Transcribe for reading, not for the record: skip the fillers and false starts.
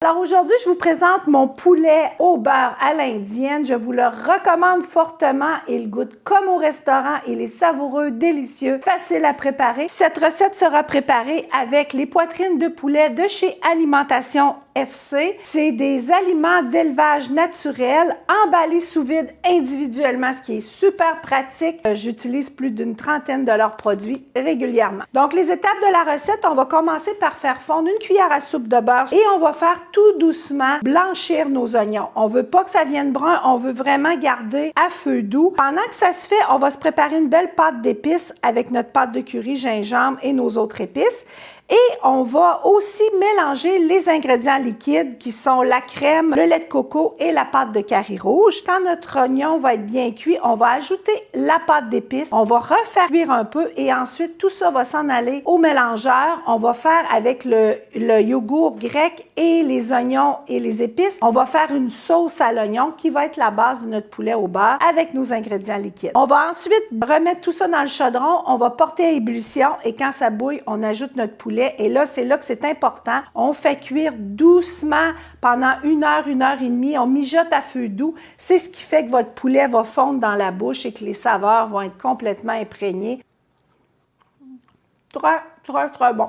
Alors aujourd'hui, je vous présente mon poulet au beurre à l'indienne. Je vous le recommande fortement. Il goûte comme au restaurant. Il est savoureux, délicieux, facile à préparer. Cette recette sera préparée avec les poitrines de poulet de chez Alimentation FC. C'est des aliments d'élevage naturel emballés sous vide individuellement, ce qui est super pratique. J'utilise plus d'une trentaine de leurs produits régulièrement. Donc, les étapes de la recette, on va commencer par faire fondre une cuillère à soupe de beurre et on va faire tout doucement blanchir nos oignons. On veut pas que ça vienne brun, on veut vraiment garder à feu doux. Pendant que ça se fait, on va se préparer une belle pâte d'épices avec notre pâte de curry, gingembre et nos autres épices. Et on va aussi mélanger les ingrédients liquides qui sont la crème, le lait de coco et la pâte de curry rouge. Quand notre oignon va être bien cuit, on va ajouter la pâte d'épices. On va refaire cuire un peu et ensuite tout ça va s'en aller au mélangeur. On va faire avec le yogourt grec et les oignons et les épices. On va faire une sauce à l'oignon qui va être la base de notre poulet au beurre avec nos ingrédients liquides. On va ensuite remettre tout ça dans le chaudron. On va porter à ébullition et quand ça bouille, on ajoute notre poulet. Et là, c'est là que c'est important. On fait cuire doucement pendant 1 heure et demie. On mijote à feu doux. C'est ce qui fait que votre poulet va fondre dans la bouche et que les saveurs vont être complètement imprégnées. Très, très, très bon.